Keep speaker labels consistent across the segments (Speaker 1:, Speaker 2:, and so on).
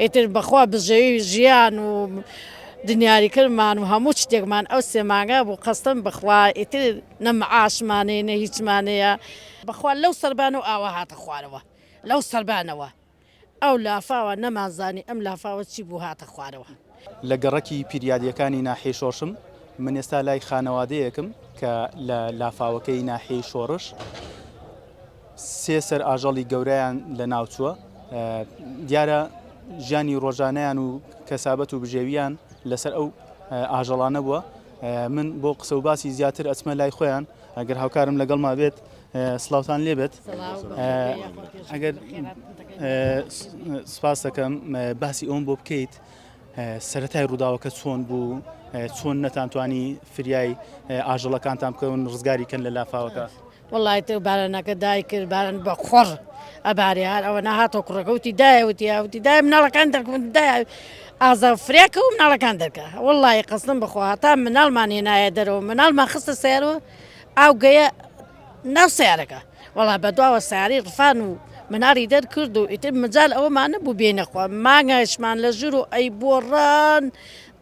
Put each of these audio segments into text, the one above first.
Speaker 1: ئیتر بەخوا بژێوی ژیان و دنیاریکردمان و هەموو شتێکمان ئەو سێمانگە بوو قەستم بخوا ئیتر نەمەعاشمانەیە نە هیچمانەیە بەخوا لەو سەربان و ئاوا هاتە خوارەوە لەو سەربانەوە ئەو لافاوە نەمازانی ئەم لافاوە چی بوو هاتە خوارەوە.
Speaker 2: لە گەڕەکی پیریادیەکانی ناحیەی شۆڕشم من ئێستا لای خانەوادەیەکم کە لە لافاوەکەی ناحیەی شۆڕش سێ سەر ئاژەڵی گەورەیان لە ناوچووە دیارە ژیانی ڕۆژانەیان و کەسابەت و بژێویان لەسەر ئەو ئاژەڵانە بووە. من بۆ قسە و باسی زیاتر ئەچمە لای خۆیان ئەگەر هاوکارم لەگەڵما بێت سڵاوتان لێبێت. ئەگەر سپاس دەکەم باسی ئەوم بۆ بکەیت سەرەتای ڕووداوەکە چۆن بوو چۆن نەتانتوانی فریای ئاژەڵەکانتان بکەون ڕزگاری کەن لە لافاوەکە.
Speaker 1: وڵای تر بارانەکە دای کرد باران بە خۆڕ ئەبارێ هەر ئەوە نەهاتۆ کوڕەکەوتی دایەوتی یاوتی دای مناڵەکان دەکەون دای ئازا فرێکە و مناڵەکان دەکە وڵی قەستم بخوا هەتا مناڵمان هێنایە دەرەوە مناڵمان خستە سیارەوە ئاو گەیە ناو سیارەکە وڵا بەدواوە سیاری ڕفان و مناری دەرکرد و ئیتر مجال ئەوەمانە بوو بێنەخوا مانگایشمان لە ژوور و ئەی بۆڕان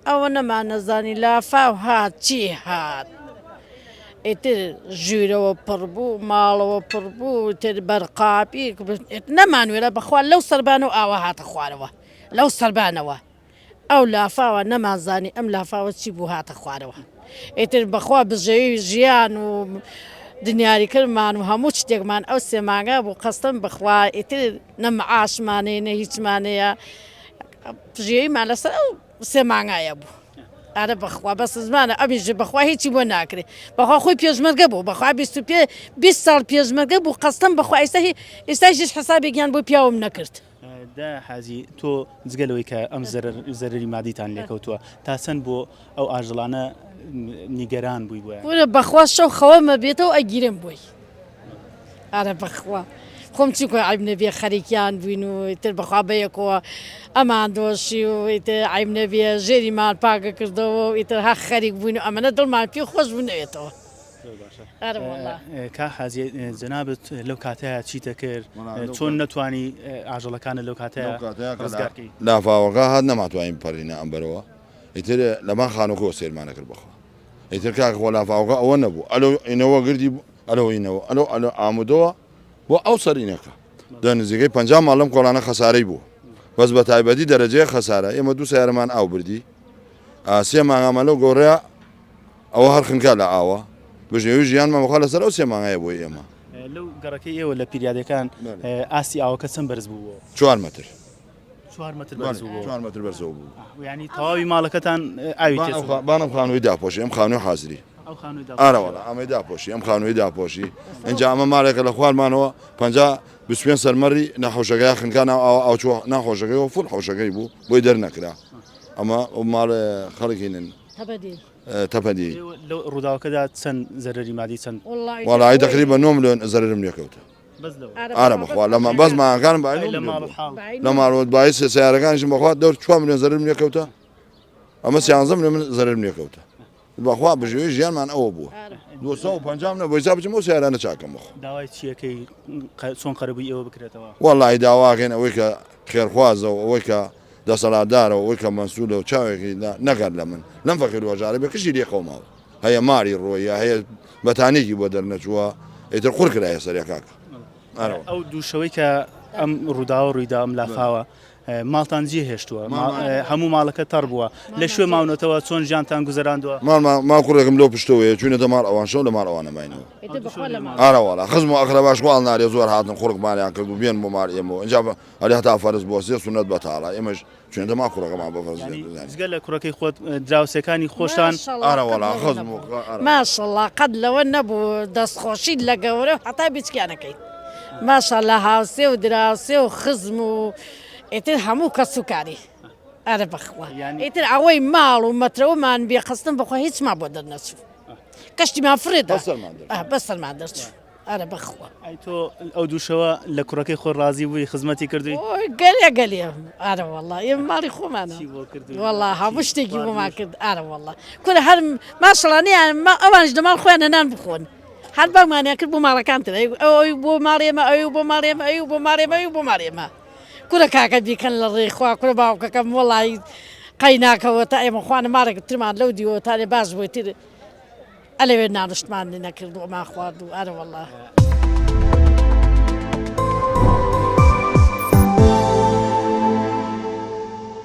Speaker 1: ئەوە نەمان نەزانی لافاو هات چی هات ئیتر ژوورەوە پڕ بوو ماڵەوە پڕ بوو تر بەرقاپی نەمانوێرە بەخوا لەو سەربانە و ئاوا هاتە خوارەوە لەو سەربانەوە ئەو لافاوە نەمازانی ئەم لافاوە چی بوو هاتە خوارەوە ئیتر بەخوا بژێوی ژیان و دنیاریکردمان و هەموو شتێکمان ئەو سێمانگە بوو قەستم بخوا ئیتر نەمەعاشمانەیە نە هیچمانەیە ژێویمان لەسەر ئەو سێمانگایە بوو. ئارە بەخوا بەس زمانە ئەمیژ بەخوا هیچی بۆ ناکرێت بەخوا خۆی پێشمەرگە بوو بەخوا 20 ساڵ پێشمەرگە بوو قەستم بەخوا ئێستا هیچ حسابێکیان بۆ پیاوم نەکرد.
Speaker 2: دا حازی تۆ جگەلەوەی کە ئەم زەرری مادیتان لێکەوتووە تا چەند بۆ ئەو ئاژەڵانە نیگەران بووی بۆیە
Speaker 1: بەخوا شەو خەوەمە بێتەوە ئەگیرم بووی ئارە بەخوا خۆم چی کۆی عیب نەبێ خەریکیان بووین و ئیتر بەخوا بەیەکەوە ئەمان دۆشی و ئیتر عیب نەبێ ژێریمان پاکە کردەوە و ئیتر هەر خەریک بووین و ئەمەنە دڵمان پێ خۆش بوونەوێتەوە.
Speaker 2: کا حازی جەنابەت لەو کاتەیە چیتە کرد چۆن نەتوانی ئاژەڵەکانە لەو کاتەیە ڕزگارکەی
Speaker 3: لافاوەکە هات نەماتوانین پەڕینە ئەمبەرەوە ئیتر لەمان خانووکەوە سێرمانە کرد بەخوا ئیتر کاکە خۆ لافاوەکە ئەوە نەبوو ئەلۆ ئینەوە گردی ئەلۆینەوە ئەلۆ ئامودەوە بۆ ئەو سەرینەکە دە نزیکەی 50 ماڵم کۆڵانە خەسارەی بوو بەس بە تایبەتی دەرەجەیە خەسارە ئێمە دوو سیارەمان ئاو بردی سێ مانگامە لەو گۆڕەیە ئەوە هەر خنکە لە ئاوە بژێوی ژیانمان بەخوا لەسەر ئەو سێ مانگایە بۆی ئێمە.
Speaker 2: لەو گەڕەکەی ئێوە لە پیریادەکان ئاسی ئاوەکە چەند بەرز بوو
Speaker 3: 4 متر
Speaker 2: 4 متر
Speaker 3: بەرزەوە بوو
Speaker 2: ینی تەواوی ماڵەکەتان ئاوی
Speaker 3: بانم خانووی داپۆشی ئەم خانووی حازری ئارەوەڵا ئەمەی داپۆشی ئەم خانووی داپۆشی ئەنج ئەمە ماڵێکە لە خوارمانەوە 25 سەرمەری نەخۆشەکەی خنکانە ئاوچوە ناخۆشەکەیەوە فول حوشەکەی بوو بۆی دەرنەکرا ئەمە ئەو ماڵ خەڵکینن تەپەدی
Speaker 2: لەو ڕووداوەکەدا چەند زەرری مادی چەند
Speaker 3: وڵی تقریبا 9 ملیۆن زەررم لێکەوتە ئارە بخوا لەمە بەس ماکانم لە ماڵوت باعث سیارەکانیشم بەخوا دەور 4 ملیۆن زەررم لێکەوتە ئەمە 13 ملیۆن زەررم لێکەوتە بەخوا بژێوی ژیانمان ئەوە بووە 250 نە بۆی بچم ئەو سیارانە چاکەم بخۆ
Speaker 2: داوای چیەکەی چۆن قەرەبووی ئێوە بکرێتەوە
Speaker 3: وەڵی داواکەین ئەوەی کە خێرخوازەوە ئەوەی کە دەسەڵاتدارەوە ئەوەی کە مەسوولە و چاوێکی نەکات لە من لەم فەقیر وەژارە بێ کشی لێقەوماوە هەیە ماری ڕۆیە هەیە بەتانێکی بۆ دەرنەچووە ئیتر قوڕ کرایە سەریا کاکە
Speaker 2: ئەو دووشەوەی کە ئەم ڕووداوە ڕوویدا ئەم لافاوە ماڵتان جێ هێشتووە هەموو ماڵەکە تەڕ بووە لە شوێ ماونەتەوە چۆن ژیانتان گوزەراندووە
Speaker 3: ماڵ کوڕێکم لەو پشتەوەیە چوونەتە ماڵ ئەوان شەو لە ماڵ ئەوانە ماینەوە ئارەوەڵا خزم و ئەخرە باش وڵ نارێ زۆر هاتن خوڕکمانیان کرد و بێن بۆ ماڵ ئێمەوە ئەنجا ئەلی هەتا فەرز بۆ سێ سونەت بەتاڵە ئێمەش چونێتە ما کوڕەکەمان بە فەرز
Speaker 2: جگە لە کوڕەکەی خۆت دراوسەکانی خۆشتان
Speaker 3: ئارەوەڵا خزم
Speaker 1: ماشەڵڵا قەت لەوە نەبوو دەستخۆشی لە گەورە هەتا بیچکیانەکەی ماشەڵڵا هاوسێ و دراوسێ و خزم و ئیتر هەموو کەس و کاری ئارە بەخوا ئیتر ئەوەی ماڵ و مەترەوەمان بێ خستن بەخوا هیچمان بۆ دەرنەچوو کەشتیمان فرێدا بەسەرمان دەرچوو ئارە بەخوا
Speaker 2: تۆ ئەو دووشەوە لە کوڕەکەی خۆ ڕازی بووی خزمەتی کردووی
Speaker 1: گەلێ ئارە وەڵڵا ئێمە ماڵی خۆمانە وەڵڵا هەموو شتێکی بۆمان کرد ئارە وەڵڵا کورە هەر ماشەڵانیان ئەوانش دەماڵ خۆیان نان بخۆن هەر بەمانیان کرد بۆ ماڵەکانتر ئەوەی بۆ ماڵێمە ئەوی بۆ ماڵێمە ئەوی بۆ ماڵێمە ئەوی بۆ ماڵێمە کوڕە کاکە بیکەن لە ڕێخوا کوڕە باوکەکەم وەڵی قەیناکەوە تا ئێمە خوانە مارێک ترمان لەو دیوە تاێ باش بۆتر ئەلەوێ نانشتمان نەکردو ئەما خوارد و ئەرە وەڵە